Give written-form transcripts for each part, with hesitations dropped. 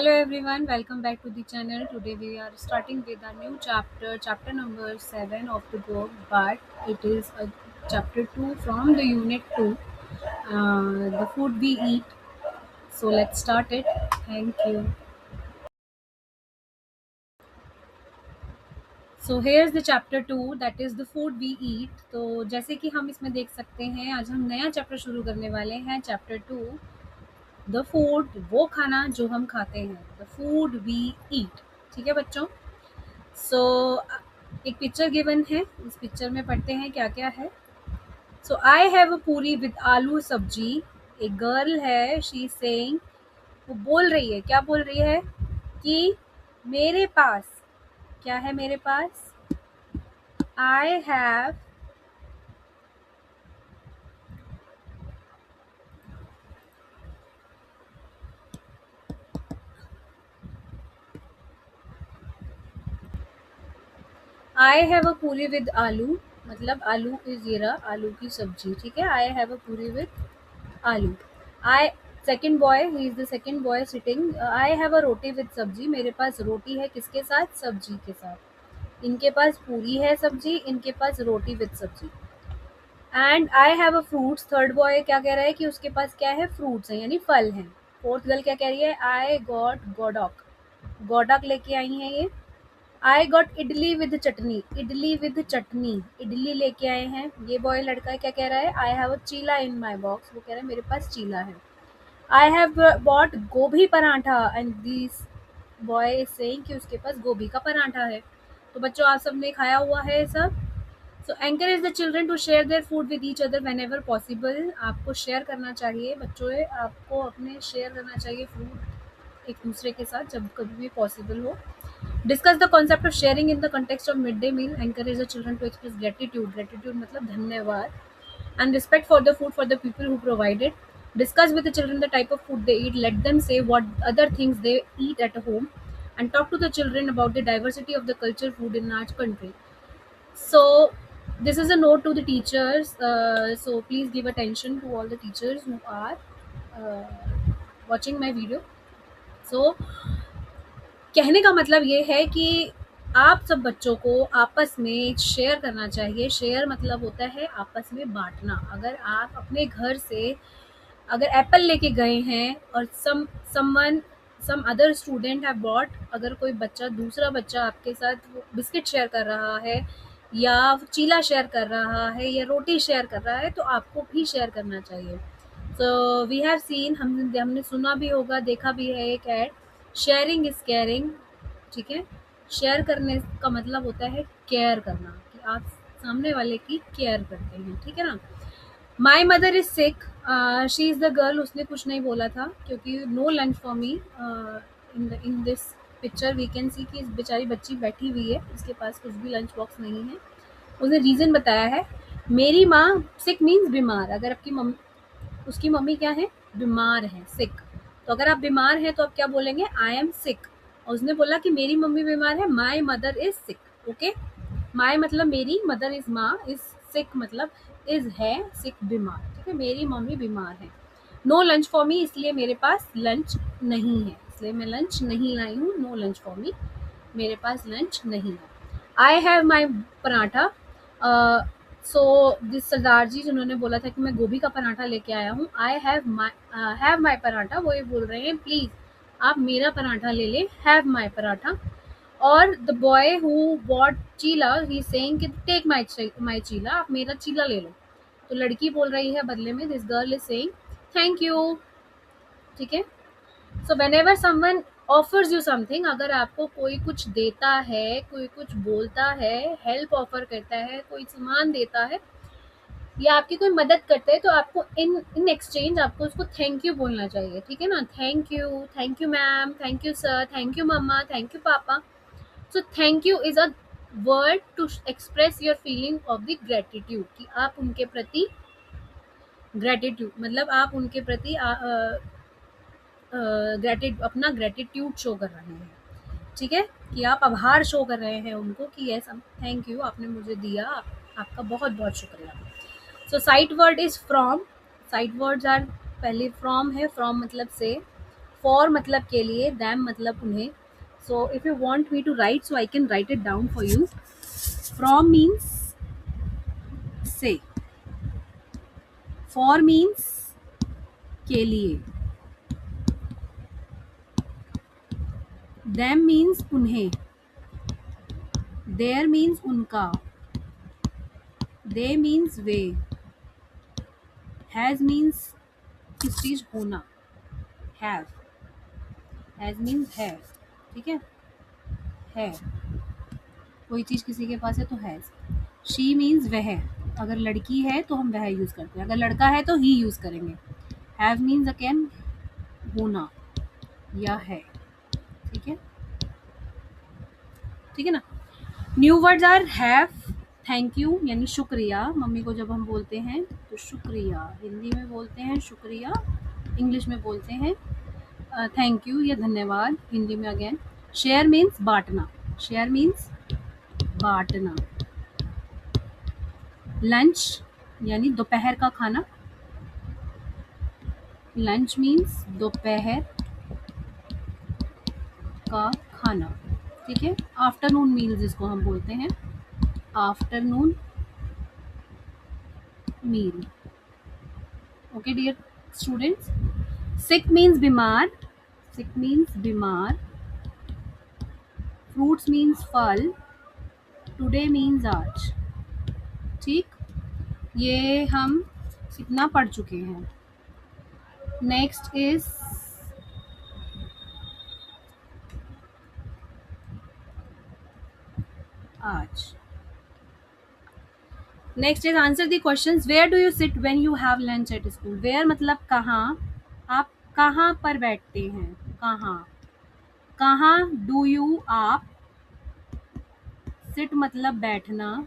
Hello everyone, welcome back to the channel. Today we are starting with a new chapter, chapter number 7 of the book, but it is a chapter 2 from the unit 2, the food we eat. So let's start it. Thank you. So here's the chapter 2, that is the food we eat. तो जैसे कि हम इसमें देख सकते हैं, आज हम नया चैप्टर शुरू करने वाले हैं, चैप्टर 2, द फूड, वो खाना जो हम खाते हैं, द फूड वी ईट. ठीक है बच्चों. सो एक पिक्चर गिवन है, इस पिक्चर में पढ़ते हैं क्या क्या है. सो आई हैव अ पूरी विद आलू सब्जी. एक गर्ल है, शी सेइंग, वो बोल रही है, क्या बोल रही है कि मेरे पास क्या है, मेरे पास आई हैव अ पूरी विद आलू, मतलब आलू की जीरा, आलू की सब्जी. ठीक है, आई have a puri with aloo. I second boy, he is the second boy sitting. I have a roti with sabzi. मेरे पास रोटी है, किसके साथ, सब्जी के साथ. इनके पास पूरी है सब्जी, इनके पास रोटी विद सब्जी. And I have a fruits. Third boy क्या कह रहा है कि उसके पास क्या है, फ्रूट्स हैं, यानी फल हैं. फोर्थ गर्ल क्या कह रही है, आई गॉट गोडॉक. गोडॉक लेके आई हैं ये. I got idli with chutney. Idli with chutney, idli लेके आए हैं. ये बॉय लड़का क्या कह रहा है, आई have a cheela in my box. वो कह रहा है मेरे पास चीला है. आई हैव बॉट गोभी paratha, and this boy is saying कि उसके पास गोभी का पराठा है. तो बच्चों आप सबने खाया हुआ है सब. So encourage the children to share their food with each other whenever possible. आपको शेयर करना चाहिए बच्चों, आपको अपने शेयर करना चाहिए फूड एक दूसरे के साथ जब कभी भी पॉसिबल हो. Discuss the concept of sharing in the context of mid day meal. Encourage the children to express gratitude. Gratitude मतलब धन्यवाद. And respect for the food for the people who provide it. Discuss with the children the type of food they eat. Let them say what other things they eat at home, and talk to the children about the diversity of the culture food in our country. So this is a note to the teachers. So please give attention to all the teachers who are uh, watching my video. So कहने का मतलब ये है कि आप सब बच्चों को आपस में शेयर करना चाहिए. शेयर मतलब होता है आपस में बांटना. अगर आप अपने घर से अगर एप्पल लेके गए हैं और some other student have bought, अगर कोई बच्चा, दूसरा बच्चा आपके साथ बिस्किट शेयर कर रहा है या चीला शेयर कर रहा है या रोटी शेयर कर रहा है, तो आपको भी शेयर करना चाहिए. सो वी हैव सीन, हमने सुना भी होगा, देखा भी है एक ऐड, शेयरिंग इज केयरिंग. ठीक है, शेयर करने का मतलब होता है केयर करना, कि आप सामने वाले की केयर करते हैं. ठीक है ना. My mother is sick. She is the girl. उसने कुछ नहीं बोला था क्योंकि no lunch for me. In this picture we can see कि इस बेचारी बच्ची बैठी हुई है, इसके पास कुछ भी लंच बॉक्स नहीं है. उसने रीज़न बताया है, मेरी माँ, सिक मीन्स बीमार. अगर आपकी मम्मी, उसकी मम्मी क्या है, बीमार है, सिक. तो अगर आप बीमार हैं तो आप क्या बोलेंगे, आई एम सिक. और उसने बोला कि मेरी मम्मी बीमार है, my mother is sick. Okay, my मतलब मेरी, मदर इज माँ, इज सिक मतलब इज है, सिक बीमार. ठीक है, मेरी मम्मी बीमार है. नो लंच फॉर मी, इसलिए मेरे पास लंच नहीं है, इसलिए मैं लंच नहीं लाई हूँ. नो लंच फॉर मी, मेरे पास लंच नहीं है. I have my paratha. सो जिस सरदार जी जिन्होंने बोला था कि मैं गोभी का पराठा लेके आया हूँ, आई हैव माई पराठा, वो ये बोल रहे हैं प्लीज़ आप मेरा पराठा ले लें, हैव माई पराठा. और the boy who bought cheela, he saying कि टेक माई चीला, आप मेरा चीला ले लो. तो लड़की बोल रही है बदले में, this girl is saying thank you. ठीक है. So when ever someone offers you something, अगर आपको कोई कुछ देता है, कोई कुछ बोलता है, हेल्प ऑफर करता है, कोई सामान देता है या आपकी कोई मदद करता है, तो आपको इन एक्सचेंज आपको उसको थैंक यू बोलना चाहिए. ठीक है ना. Thank you ma'am, thank you sir, thank you mamma, thank you papa. So thank you is a word to express your feeling of the gratitude, कि आप उनके प्रति, ग्रेटिट्यूड मतलब आप उनके प्रति अपना ग्रेटिट्यूड शो कर रहे हैं. ठीक है, कि आप आभार शो कर रहे हैं उनको कि यस थैंक यू, आपने मुझे दिया, आपका बहुत बहुत शुक्रिया. So sight word is from. Sight words are, पहले फ्रॉम है, फ्रॉम मतलब से, फॉर मतलब के लिए, दैम मतलब उन्हें. So if you want me to write, so I can write it down for you. From means से, फॉर मीन्स के लिए, them मीन्स उन्हें, their मीन्स उनका, they मीन्स वे, has मीन्स किस चीज होना, have, has मीन्स है. ठीक है, कोई चीज किसी के पास है तो हैज. she मीन्स वह, अगर लड़की है तो हम वह यूज करते हैं, अगर लड़का है तो ही यूज करेंगे. have मीन्स अगेन होना या है. ठीक है, ठीक है ना. New words are have, thank you यानी शुक्रिया. मम्मी को जब हम बोलते हैं तो शुक्रिया, हिंदी में बोलते हैं शुक्रिया, इंग्लिश में बोलते हैं थैंक यू या धन्यवाद, हिंदी में अगेन. शेयर मीन्स बांटना, शेयर मीन्स बांटना. लंच यानी दोपहर का खाना, लंच मीन्स दोपहर का खाना. ठीक है. आफ्टरनून मील्स जिसको हम बोलते हैं, afternoon meal. Okay dear students. Sick means बीमार, सिक मीन्स बीमार. फ्रूट्स मीन्स फल, टुडे मीन्स आज. ठीक, ये हम इतना पढ़ चुके हैं. नेक्स्ट इज आज. Next is answer the questions. Where do you sit when you have lunch at school. Where मतलब कहाँ, आप कहाँ पर बैठते हैं, कहाँ. कहाँ, डू यू आप. सिट मतलब बैठना.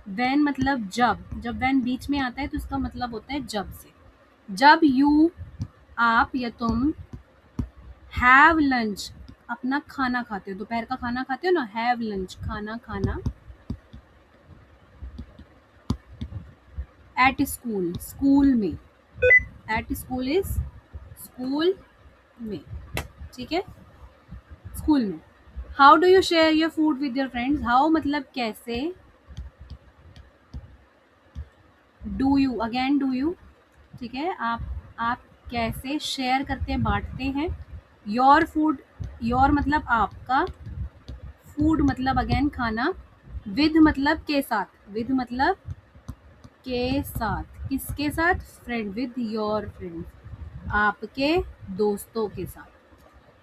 व्हेन मतलब जब, जब व्हेन बीच में आता है तो इसका मतलब होता है जब से. जब यू आप या तुम हैव लंच अपना खाना खाते हो, दोपहर का खाना खाते हो ना, हैव लंच खाना खाना. एट स्कूल, स्कूल में, एट स्कूल इज स्कूल में. ठीक है, स्कूल में. How do you share your food with your friends. How मतलब कैसे, do you again do you. ठीक है, आप कैसे शेयर करते हैं, बांटते हैं. योर फूड, योर मतलब आपका, फूड मतलब अगेन खाना, विद मतलब के साथ, विद मतलब के साथ, किसके साथ, फ्रेंड, विद योर फ्रेंड, आपके दोस्तों के साथ.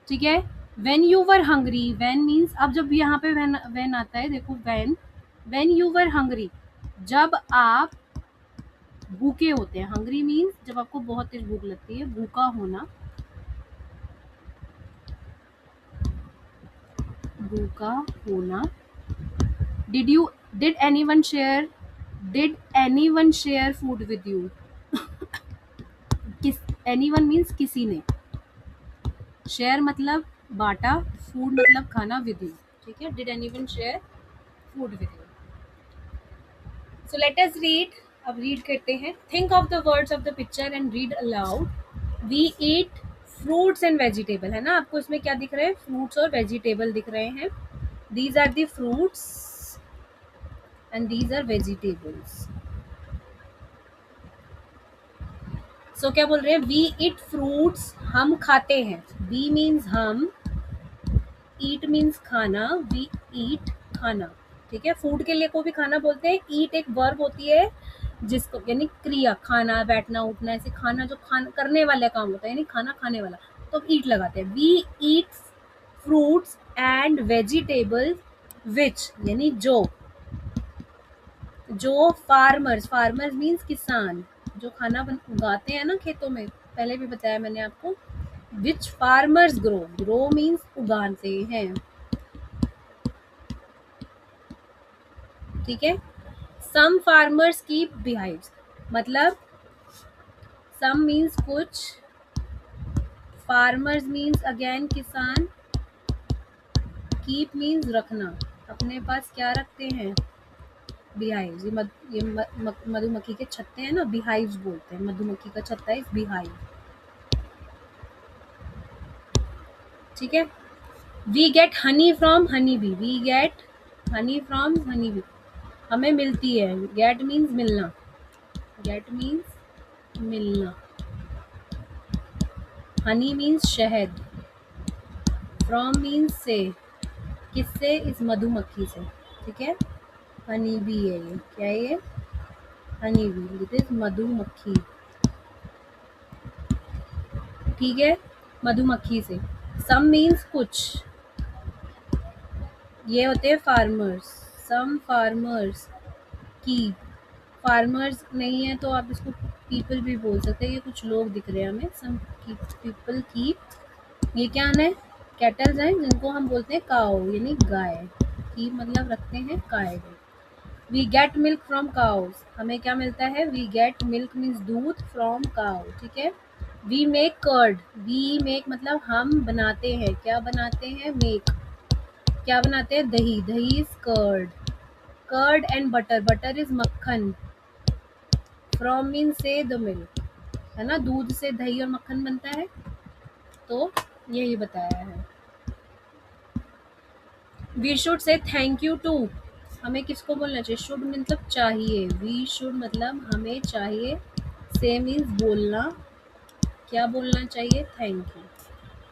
ठीक है. When you were hungry, when means, अब जब यहाँ पे व्हेन आता है देखो, व्हेन यू वर हंग्री, जब आप भूखे होते हैं. हंग्री मीन्स जब आपको बहुत तेज भूख लगती है, भूखा होना, भूखा होना. Did anyone share, did anyone share food with you. किस, एनीवन मीन्स किसी ने, शेयर मतलब बांटा, फूड मतलब खाना, विद यू. ठीक है, did anyone share food with you. So let us read. अब रीड करते हैं. Think of the words of the picture and read aloud. We eat fruits and vegetable, है ना. आपको इसमें क्या दिख रहे हैं, फ्रूट्स और वेजिटेबल दिख रहे हैं. These are the fruits and these are vegetables. So क्या बोल रहे हैं, वी ईट फ्रूट्स, हम खाते हैं. वी मीन्स हम, ईट मीन्स खाना, वी ईट खाना. ठीक है, फूड के लिए को भी खाना बोलते हैं. ईट एक वर्ब होती है जिसको, यानी क्रिया, खाना, बैठना, उठना, ऐसे खाना जो खाना करने वाला काम होता है, यानी खाना खाने वाला, तो ईट लगाते हैं. We eat fruits and vegetables which, यानी जो, जो फार्मर्स, फार्मर्स मीन्स किसान, जो खाना उगाते हैं ना खेतों में, पहले भी बताया मैंने आपको. विच फार्मर्स ग्रो, ग्रो मीन्स उगाते हैं. ठीक है. सम फार्मर्स कीप beehives, मतलब सम मीन्स कुछ, फार्मर्स मीन्स अगेन किसान, कीप मीन्स रखना, अपने पास क्या रखते हैं, beehives. ये मधुमक्खी के छत्ते हैं ना, beehives बोलते हैं. मधुमक्खी का छत्ता इज beehive. ठीक है। We get honey from honey bee, we get honey from honey bee, हमें मिलती है। गेट मीन्स मिलना, गेट मीन्स मिलना। हनी मीन्स शहद, फ्रॉम मीन्स से, किससे, इस मधुमक्खी से, ठीक है। हनी बी है ये, क्या है ये, हनी बी, इट इज मधुमक्खी, ठीक है, मधुमक्खी से। सम मीन्स कुछ, ये होते हैं फार्मर्स, सम फार्मर्स की, फार्मर्स नहीं है तो आप इसको पीपल भी बोल सकते हैं, ये कुछ लोग दिख रहे हैं हमें, सम पीपल की, ये क्या है, कैटल्स हैं जिनको हम बोलते हैं काओ, यानी गाय, की मतलब रखते हैं गाय। We get milk from cows, हमें क्या मिलता है, वी गेट मिल्क मीन्स दूध, फ्रॉम काउ, ठीक है। We make curd, we make मतलब हम बनाते हैं, क्या बनाते हैं, मेक, क्या बनाते हैं, दही, दही is curd, curd and butter, butter is मक्खन, फ्रॉम मीन से द मिल्क, है ना, दूध से दही और मक्खन बनता है, तो यही बताया है। We should say thank you to, हमें किसको बोलना चाहिए, शुड मतलब चाहिए, वी शुड मतलब हमें चाहिए, से मीन्स बोलना, क्या बोलना चाहिए, thank you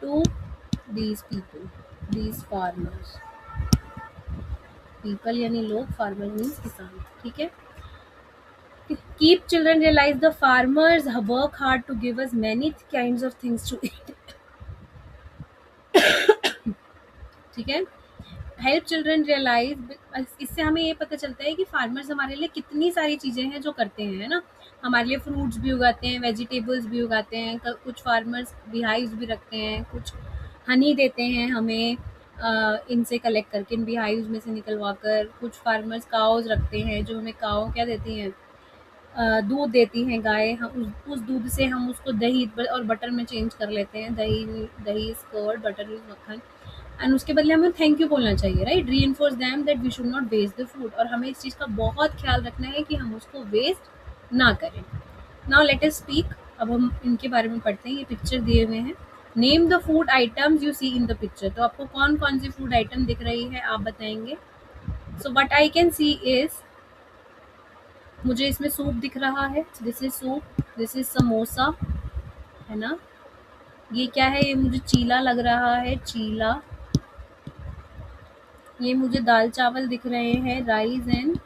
to these people, these farmers, people यानी लोग, फार्मर मीन्स किसान, ठीक है। Keep children realize the farmers work hard to give us many kinds of things to eat, ठीक है। हेल्प चिल्ड्रन रियलाइज, इससे हमें ये पता चलता है कि फार्मर्स हमारे लिए कितनी सारी चीज़ें हैं जो करते हैं, है ना, हमारे लिए फ्रूट्स भी उगाते हैं, वेजिटेबल्स भी उगाते हैं, कुछ फार्मर्स बीहाइव्स भी रखते हैं, कुछ हनी देते हैं हमें, इनसे कलेक्ट करके, इन बीहाइव्स में से निकलवा कर, कुछ फार्मर्स काउज रखते हैं जो हमें काओ क्या देती हैं, दूध देती हैं गाय, हम उस दूध से हम उसको दही और बटर में चेंज कर लेते हैं, दही, दही इज कर्ड, बटर इज मक्खन, एंड उसके बदले हमें थैंक यू बोलना चाहिए, right. Reinforce them that we should not waste the food, और हमें इस चीज़ का बहुत ख्याल रखना है कि हम उसको वेस्ट ना करें। नाउ लेट अस स्पीक, अब हम इनके बारे में पढ़ते हैं, ये पिक्चर दिए हुए हैं। Name the food items you see in the picture, तो आपको कौन कौन सी फूड आइटम दिख रही है आप बताएंगे। So what I can see is, मुझे इसमें सूप दिख रहा है, this is soup, this is samosa, है ना, ये क्या है, ये मुझे चीला लग रहा है, चीला, ये मुझे दाल चावल दिख रहे हैं, राइस एंड,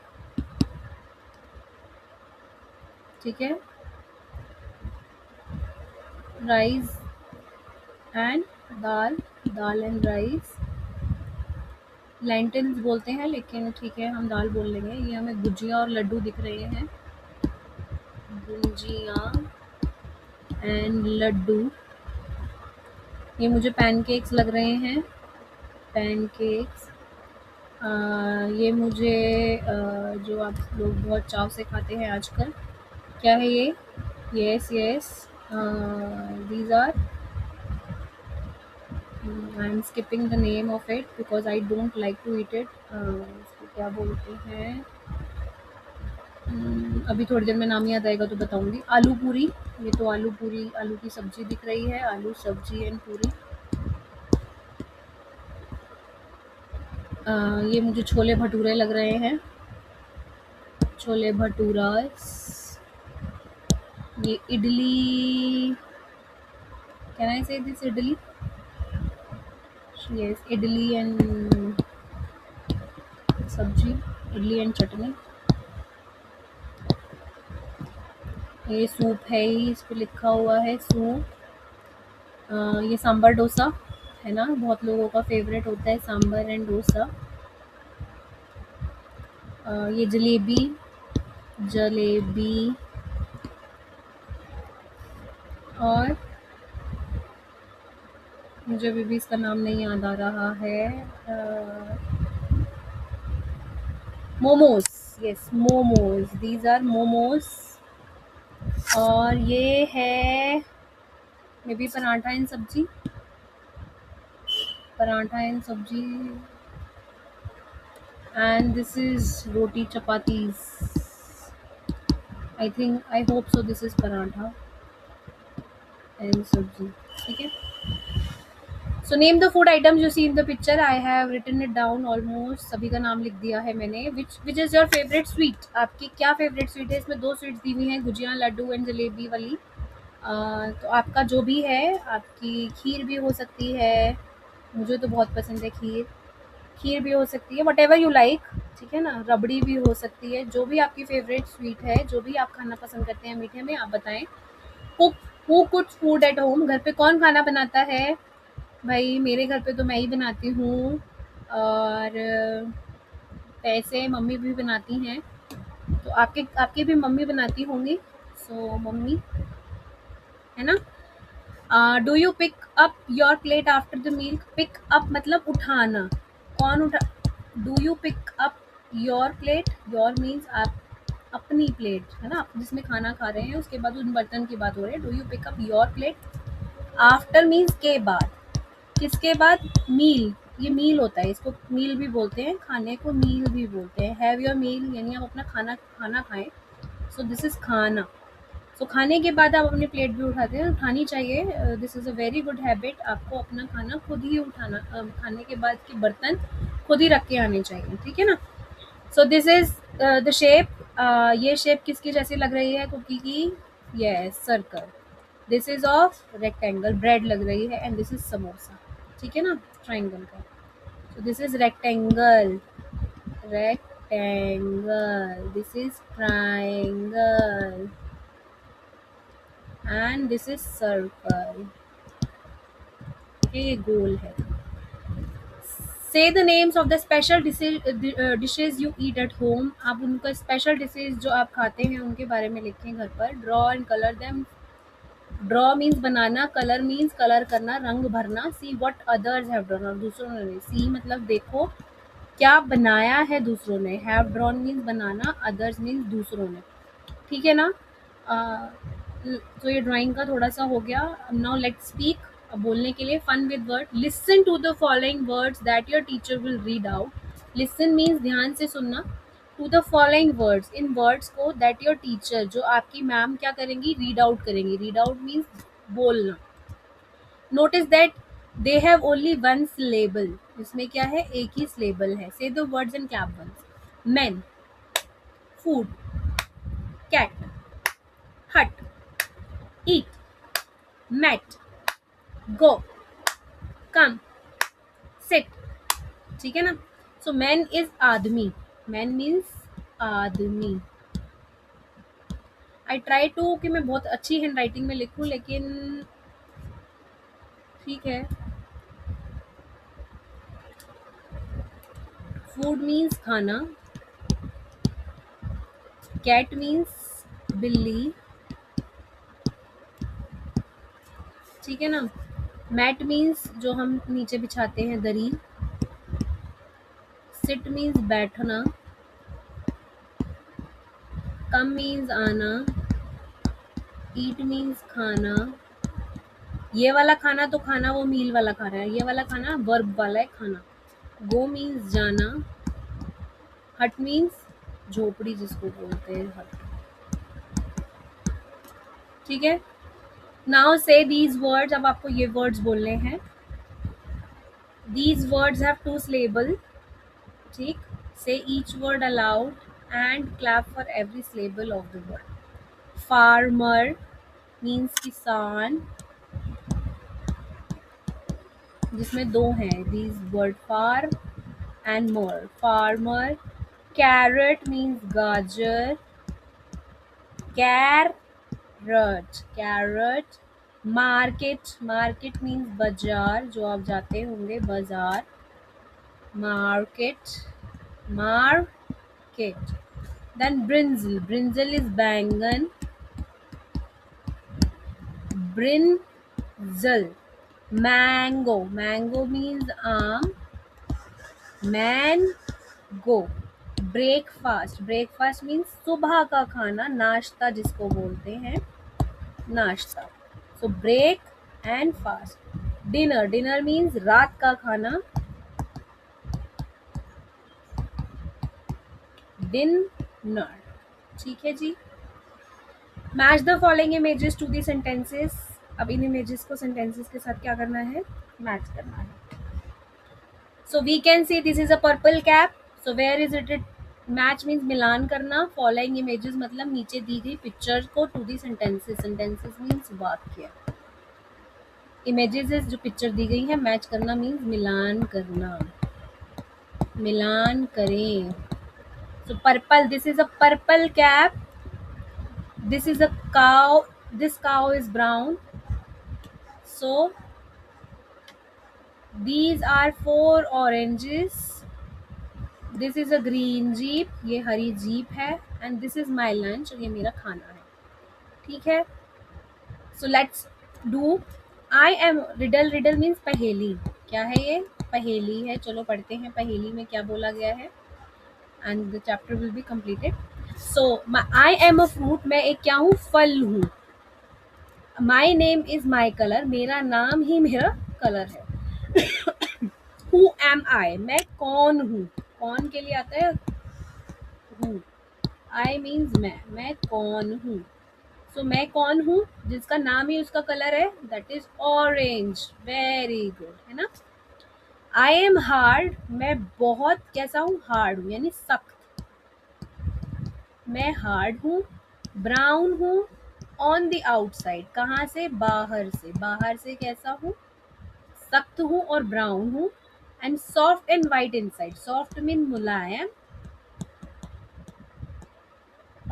ठीक है, rice and dal, dal and rice, lentils बोलते हैं लेकिन ठीक है हम दाल बोल लेंगे। ये हमें गुजिया और लड्डू दिख रहे हैं, गुजिया एंड लड्डू, ये मुझे पैनकेक्स लग रहे हैं, पैनकेक्स, ये मुझे जो आप लोग बहुत चाव से खाते हैं आजकल, क्या है ये, yes yes, these are, I am skipping the name of it because I don't like to eat it, इसको क्या बोलते हैं, अभी थोड़ी देर में नाम याद आएगा तो बताऊंगी। आलू पूरी, ये तो आलू पूरी, आलू की सब्जी दिख रही है, आलू सब्जी एंड पूरी, ये मुझे छोले भटूरे लग रहे हैं, छोले भटूरा, ये इडली, कैन आई से this idli, yes idli and सब्जी, इडली एंड चटनी, ये सूप है, इस पे लिखा हुआ है सूप, ये सांबर डोसा है ना, बहुत लोगों का फेवरेट होता है सांबर एंड डोसा, ये जलेबी, जलेबी, और मुझे अभी भी इसका नाम नहीं याद आ रहा है, momos, yes momos, these are momos, और ये है maybe paratha and sabzi, paratha and sabzi, and this is roti chapatis, I think, I hope so this is paratha and sabzi, ठीक है। So name the food items you see in the picture. I have written it down almost. सभी का नाम लिख दिया है मैंने. Which is your favourite sweet? आपकी क्या फेवरेट स्वीट है? इसमें 2 स्वीट्स दी हुई हैं, गुजिया, लड्डू एंड जलेबी वाली. तो आपका जो भी है, आपकी खीर भी हो सकती है. मुझे तो बहुत पसंद है खीर. खीर भी हो सकती है, वट एवर यू लाइक. ठीक है ना. रबड़ी भी हो सकती है. जो भी आपकी फेवरेट स्वीट है, जो भी आप खाना पसंद करते हैं मीठे में, आप बताएं. Cook who कुक्स food at home? घर पे कौन खाना बनाता है? भाई मेरे घर पे तो मैं ही बनाती हूँ. और वैसे मम्मी भी बनाती हैं. तो आपके आपकी भी मम्मी बनाती होंगी. सो मम्मी है ना. Do you pick up your plate after the meal? Pick up मतलब उठाना. कौन उठा? Do you pick up your plate? Your means आप, अपनी प्लेट है ना, जिसमें खाना खा रहे हैं, उसके बाद उन बर्तन की बात हो रही है. Do you pick up your plate? After means के बाद. किसके बाद? मील. ये मील होता है, इसको मील भी बोलते हैं, खाने को मील भी बोलते हैं. हैव योर मील यानी आप अपना खाना खाना खाएं. सो दिस इज खाना. सो खाने के बाद आप अपनी प्लेट भी उठाते हैं. उठानी चाहिए. This is a very good habit. आपको अपना खाना खुद ही उठाना, खाने के बाद के बर्तन खुद ही रख के आने चाहिए. ठीक है ना. सो दिस इज द शेप. ये शेप किसकी जैसी लग रही है? कुकी की. Yes, circle. This is of rectangle. Bread लग रही है. And this is samosa. ठीक है ना, ट्राइंगल का. सो this is rectangle. Rectangle. This is triangle. And this is circle. ये गोल है. Say the names of the special dishes you eat at home. आप उनका स्पेशल डिशेज जो आप खाते हैं उनके बारे में लिखें घर पर. Draw and colour them. Draw means banana. Colour means colour करना, रंग भरना. See what others have drawn, और दूसरों ने. सी मतलब देखो क्या बनाया है दूसरों ने. Have drawn means banana. Others means दूसरों ने. ठीक है ना. तो ये ड्राइंग का थोड़ा सा हो गया. Now let's speak. अब बोलने के लिए fun with word. Listen to the following words that your teacher will read out. Listen means ध्यान से सुनना. टू द फॉलोइंग वर्ड्स, इन वर्ड्स को दैट योर टीचर, जो आपकी मैम क्या करेंगी, रीड आउट करेंगी. रीड आउट मीन्स बोलना. Notice that they have only one syllable. इसमें क्या है? एक ही सिलेबल है. Say the words in cap once. Man, food, cat, hut, eat, met, go, come, sit. ठीक है ना. सो मैन इज आदमी. मैन मीन्स आदमी. आई ट्राई टू कि मैं बहुत अच्छी हैंड राइटिंग में लिखूं, लेकिन ठीक है. फूड मीन्स खाना. कैट मीन्स बिल्ली. ठीक है ना. मैट मीन्स जो हम नीचे बिछाते हैं, दरी. सिट मीन्स बैठना. कम मीन्स आना. ईट मीन्स खाना. ये वाला खाना तो खाना वो मील वाला खाना है. ये वाला खाना वर्ब वाला है, खाना. गो मीन्स जाना. हट मीन्स झोपड़ी, जिसको बोलते हैं हट. ठीक है. नाउ से दीज वर्ड्स. अब आपको ये वर्ड्स बोलने हैं. These words have 2 syllable. ठीक. Say each word aloud and clap for every syllable of the word. Farmer means किसान, जिसमें 2 हैं. These word far and more. Farmer. Carrot means गाजर. Carrot. Carrot. Market. Market means बाजार, जो आप जाते होंगे, बाजार. Market. Market. Then brinjal. Brinjal is बैंगन. ब्रिंजल. मैंगो. मैंगो मीन्स आम. मैंगो. ब्रेकफास्ट. ब्रेकफास्ट मीन्स सुबह का खाना, नाश्ता जिसको बोलते हैं, नाश्ता. So break and fast. Dinner. Dinner means रात का खाना. डिनर. ठीक है जी. Match the following images to the sentences. अब इन इमेजेस को सेंटेंसेस के साथ क्या करना है, मैच करना है. So we can say this is a purple cap. So where is it? Match means मिलान करना. फॉलोइंग इमेजेस मतलब नीचे दी गई पिक्चर को to the sentences. Sentences means वाक्य. इमेजेस जो पिक्चर दी गई है मैच करना मीन्स मिलान करना. मिलान करें. So purple, this is a purple cap. This is a cow. This cow is brown. So these are 4 oranges. This is a green jeep. ये हरी जीप है. And this is my lunch. और ये मेरा खाना है. ठीक है. So let's do. I am riddle. Riddle means पहेली. क्या है ये? पहेली है. चलो पढ़ते हैं पहेली में क्या बोला गया है. And the chapter will be completed. So I am a fruit. मैं एक क्या हूँ? फल हूँ. My name is my colour. मेरा नाम ही मेरा कलर है. हु एम आई. मैं कौन हूँ. कौन के लिए आता है हूँ. आई मीन्स मैं कौन हूँ. सो मैं कौन हूँ जिसका नाम ही उसका कलर है. That is orange. Very good. है ना. I am hard. मैं बहुत कैसा हूँ? हार्ड हूँ यानी सख्त. मैं हार्ड हूँ. ब्राउन हूँ. On the outside. कहाँ से? बाहर से. बाहर से कैसा हूँ? सख्त हूँ और ब्राउन हूँ. And soft and white inside. Soft mean मुलायम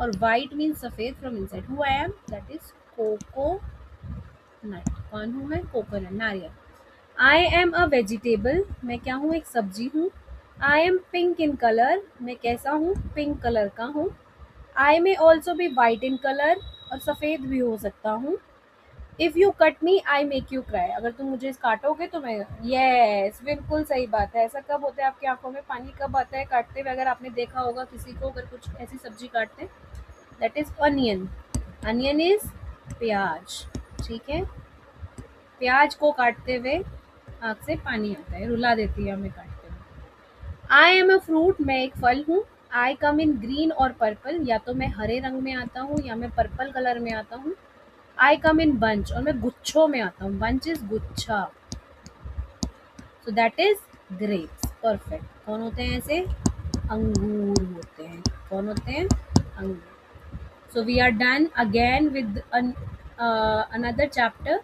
और वाइट मीन सफेद from inside. Who I am? That is coconut. कौन हूँ मैं? कोकोनट. नारियल. I am a vegetable. मैं क्या हूँ? एक सब्जी हूँ. I am pink in colour. मैं कैसा हूँ? पिंक कलर का हूँ. I may also be white in colour. और सफ़ेद भी हो सकता हूँ. If you cut me I make you cry. अगर तुम मुझे काटोगे तो मैं. यस, बिल्कुल सही बात है. ऐसा कब होता है? आपकी आंखों में पानी कब आता है काटते हुए? अगर आपने देखा होगा किसी को अगर कुछ ऐसी सब्जी काटते हैं. That is onion. Onion is प्याज. ठीक है. प्याज को काटते हुए आँख से पानी आता है. रुला देती है हमें काटते हुए. आई एम अ फ्रूट. मैं एक फल हूँ. आई कम इन ग्रीन और पर्पल. या तो मैं हरे रंग में आता हूँ या मैं पर्पल कलर में आता हूँ. आई कम इन बंच. और मैं गुच्छों में आता हूँ. बंच इज गुच्छा. So that is grapes. Perfect. कौन होते हैं ऐसे? अंगूर होते हैं. कौन होते हैं? अंगूर. So we are done again with another chapter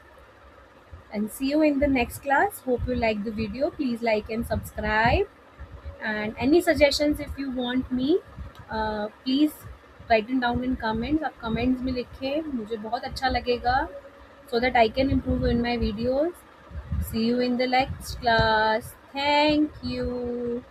and see you in the next class. Hope you like the video. Please like and subscribe. And any suggestions if you want me, please write it down in comments. आप comments में लिखें. मुझे बहुत अच्छा लगेगा so that I can improve in my videos. See you in the next class. Thank you.